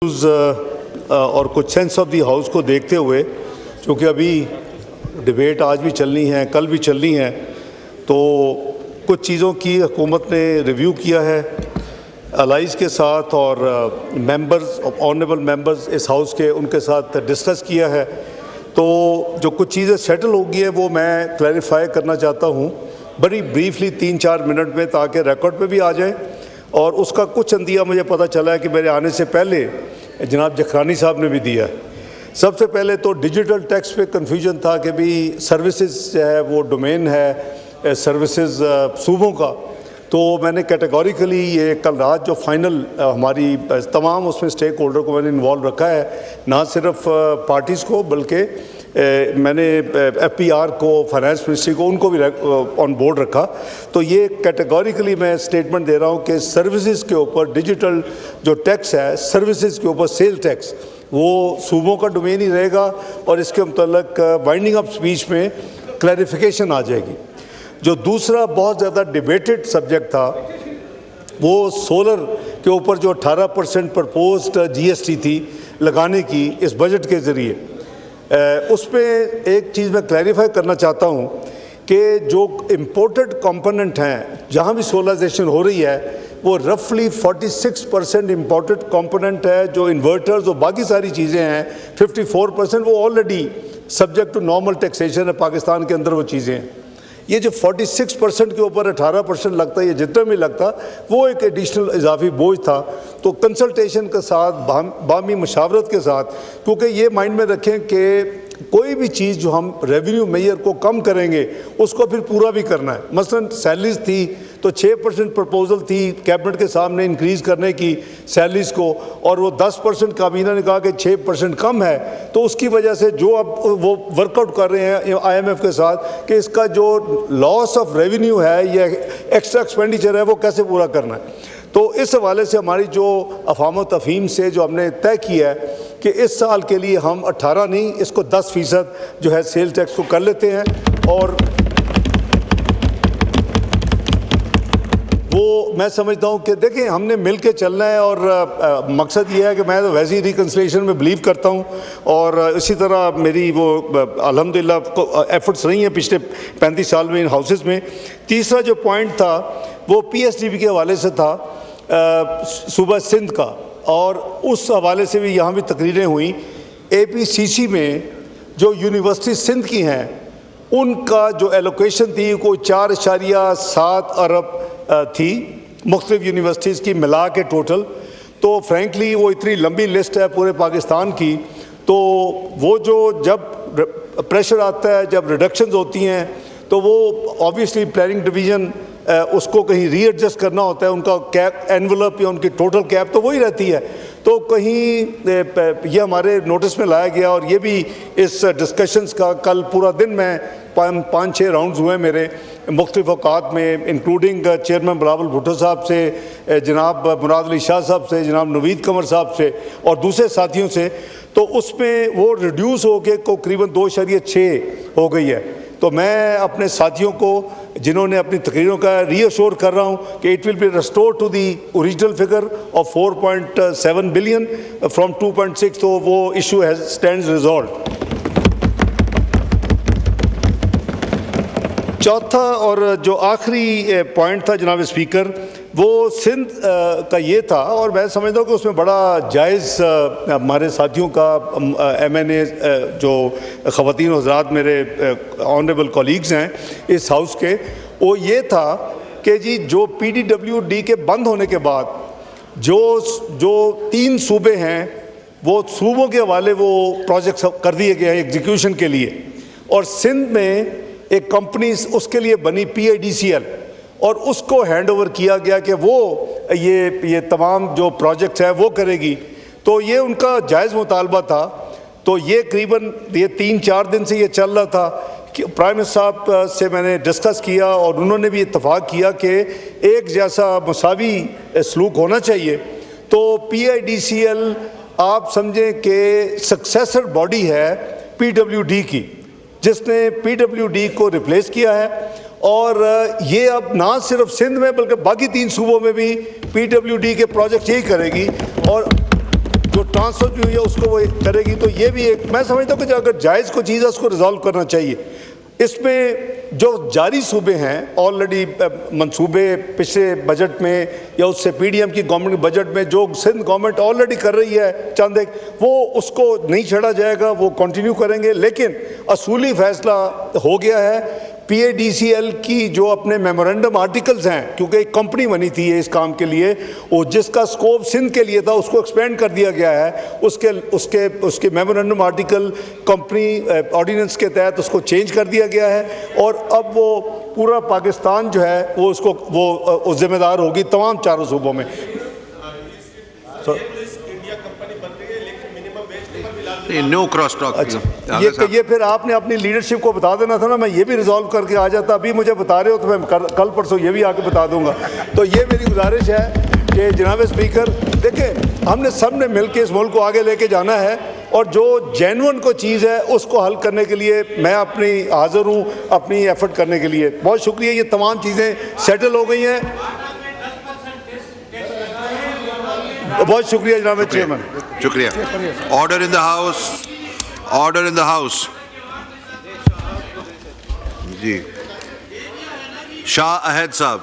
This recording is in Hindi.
और कुछ सेंस ऑफ द हाउस को देखते हुए, क्योंकि अभी डिबेट आज भी चलनी है, कल भी चलनी है, तो कुछ चीज़ों की हुकूमत ने रिव्यू किया है अलाइज़ के साथ और मेंबर्स ऑनरेबल मेंबर्स इस हाउस के उनके साथ डिस्कस किया है। तो जो कुछ चीज़ें सेटल हो गई हैं वो मैं क्लैरिफाई करना चाहता हूँ बड़ी ब्रीफली 3-4 मिनट में, ताकि रिकॉर्ड पे भी आ जाए। और उसका कुछ अंदिया मुझे पता चला है कि मेरे आने से पहले जनाब जखरानी साहब ने भी दिया है। सबसे पहले तो डिजिटल टैक्स पे कन्फ्यूजन था कि भी सर्विसेज जो है वो डोमेन है सर्विसेज सूबों का, तो मैंने कैटेगोरिकली ये कल रात जो फाइनल हमारी तमाम उसमें स्टेक होल्डर को मैंने इन्वॉल्व रखा है, ना सिर्फ पार्टीज़ को बल्कि मैंने FPR को, फाइनेंस मिनिस्ट्री को, उनको भी ऑन बोर्ड रखा। तो ये कैटेगोरिकली मैं स्टेटमेंट दे रहा हूँ कि सर्विसेज के ऊपर डिजिटल जो टैक्स है, सर्विसेज के ऊपर सेल टैक्स, वो सूबों का डोमेन ही रहेगा और इसके मुतल्लिक वाइंडिंग अप स्पीच में क्लैरिफिकेशन आ जाएगी। जो दूसरा बहुत ज़्यादा डिबेटेड सब्जेक्ट था वो सोलर के ऊपर जो 18% प्रपोज्ड GST थी लगाने की इस बजट के ज़रिए, उस पर एक चीज़ मैं क्लैरिफाई करना चाहता हूँ कि जो इम्पोर्टेड कंपोनेंट हैं जहाँ भी सोलराइजेशन हो रही है वो रफली 46% इम्पोर्टेड कंपोनेंट है। जो इन्वर्टर्स और बाकी सारी चीज़ें हैं 54% वो already subject to normal taxation है पाकिस्तान के अंदर वो चीज़ें हैं। ये जो 46% के ऊपर 18% लगता है, ये जितना भी लगता वो एक एडिशनल इजाफी बोझ था। तो कंसल्टेशन के साथ, बामी मशावरत के साथ, क्योंकि ये माइंड में रखें कि कोई भी चीज़ जो हम रेवेन्यू मेजर को कम करेंगे उसको फिर पूरा भी करना है। मसलन सैलरीज थी तो 6% प्रपोजल थी कैबिनेट के सामने इंक्रीज़ करने की सैलरीज को, और वो 10% काबीना ने कहा कि 6% कम है। तो उसकी वजह से जो अब वो वर्कआउट कर रहे हैं IMF के साथ कि इसका जो लॉस ऑफ रेवेन्यू है या एक्स्ट्रा एक्सपेंडिचर है वो कैसे पूरा करना है। तो इस हवाले से हमारी जो अफाम तफहीम से जो हमने तय किया है कि इस साल के लिए हम 18 नहीं, इसको 10% जो है सेल टैक्स को कर लेते हैं। और वो मैं समझता हूँ कि देखें हमने मिल के चलना है और मकसद ये है कि मैं तो वैसे ही रिकन्सिलिएशन में बिलीव करता हूँ और इसी तरह मेरी वो अल्हम्दुलिल्लाह एफर्ट्स रही हैं पिछले 35 साल में इन हाउसेस में। तीसरा जो पॉइंट था वो PSDB के हवाले से था सूबा सिंध का, और उस हवाले से भी यहाँ भी तकरीरें हुई। APCC में जो यूनिवर्सिटी सिंध की हैं उनका जो एलोकेशन थी कोई 4.7 अरब थी मुख्तलिफ यूनिवर्सिटीज़ की मिला के टोटल। तो फ्रेंकली वो इतनी लंबी लिस्ट है पूरे पाकिस्तान की, तो वो जो जब प्रेशर आता है, जब रिडक्शंस होती हैं, तो वो ऑब्वियसली प्लानिंग डिवीज़न उसको कहीं रीएडजस्ट करना होता है। उनका कैप एनवलप या उनकी टोटल कैप तो वही रहती है। तो कहीं ये हमारे नोटिस में लाया गया और ये भी इस डिस्कशंस का कल पूरा दिन मैं 5-6 राउंड्स हुए मेरे मुख्तलिफ औकात में, इंक्लूडिंग चेयरमैन बिलावल भुट्टो साहब से, जनाब मुराद अली शाह साहब से, जनाब नवीद कमर साहब से और दूसरे साथियों से। तो उसमें वो रिड्यूस हो के करीबन 2.6 हो गई है। तो मैं अपने साथियों को जिन्होंने अपनी तकरीरों का रीअश्योर कर रहा हूँ कि it will be restore to the original figure of 4.7 billion from 2.6। तो वो इशू हैज स्टैंड्स रिजॉल्व। चौथा और जो आखिरी पॉइंट था जनाब स्पीकर, वो सिंध का ये था, और मैं समझता हूँ कि उसमें बड़ा जायज़ हमारे साथियों का MNA जो ख़वातीन हज़रात मेरे ऑनरेबल कॉलीग्स हैं इस हाउस के, वो ये था कि जी जो PDWD के बंद होने के बाद जो 3 सूबे हैं वो सूबों के हवाले वो प्रोजेक्ट्स कर दिए गए हैं एग्जीक्यूशन के लिए, और सिंध में एक कंपनी उसके लिए बनी PIDCL और उसको हैंड ओवर किया गया कि वो ये तमाम जो प्रोजेक्ट्स है वो करेगी। तो ये उनका जायज़ मुतालबा था। तो ये करीबन 3-4 दिन से ये चल रहा था कि प्राइम मिनिस्टर साहब से मैंने डिस्कस किया और उन्होंने भी इत्तफाक किया कि एक जैसा मसावी सलूक होना चाहिए। तो PIDCL आप समझें कि सक्सेसर बॉडी है PWD की, जिसने PWD को रिप्लेस किया है। और ये अब ना सिर्फ सिंध में बल्कि बाकी 3 सूबों में भी PWD के प्रोजेक्ट यही करेगी। और जो ट्रांसफ़र भी हुई है उसको वो करेगी। तो ये भी एक मैं समझता हूँ कि अगर जायज़ कोई चीज़ है उसको रिजॉल्व करना चाहिए। इसमें जो जारी सूबे हैं ऑलरेडी मंसूबे पिछले बजट में या उससे पीडीएम की गवर्नमेंट के बजट में जो सिंध गवर्नमेंट ऑलरेडी कर रही है चंद एक, वो उसको नहीं छेड़ा जाएगा, वो कंटिन्यू करेंगे। लेकिन असूली फैसला हो गया है पीएडीसीएल की जो अपने मेमोरेंडम आर्टिकल्स हैं, क्योंकि एक कंपनी बनी थी इस काम के लिए, वो जिसका स्कोप सिंध के लिए था उसको एक्सपेंड कर दिया गया है। उसके मेमोरेंडम आर्टिकल कंपनी ऑर्डिनेंस के तहत उसको चेंज कर दिया गया है और अब वो पूरा पाकिस्तान जो है वो उसको वो जिम्मेदार होगी तमाम चारों सूबों में। No cross talk. अच्छा, ये फिर आपने अपनी लीडरशिप को बता देना था ना, मैं ये भी रिजॉल्व करके आ जाता। अभी मुझे बता रहे हो तो मैं कल परसों ये भी आके बता दूंगा। तो ये मेरी गुजारिश है कि जनाब स्पीकर देखें, हमने सब ने मिल के इस मुल्क को आगे लेके जाना है और जो जेन्युइन को चीज़ है उसको हल करने के लिए मैं अपनी हाजिर हूँ अपनी एफर्ट करने के लिए। बहुत शुक्रिया। ये तमाम चीज़ें सेटल हो गई हैं। बहुत शुक्रिया जनाब चेयरमैन। शुक्रिया। Order in the house, order in the house. जी, शाह अहद साहब।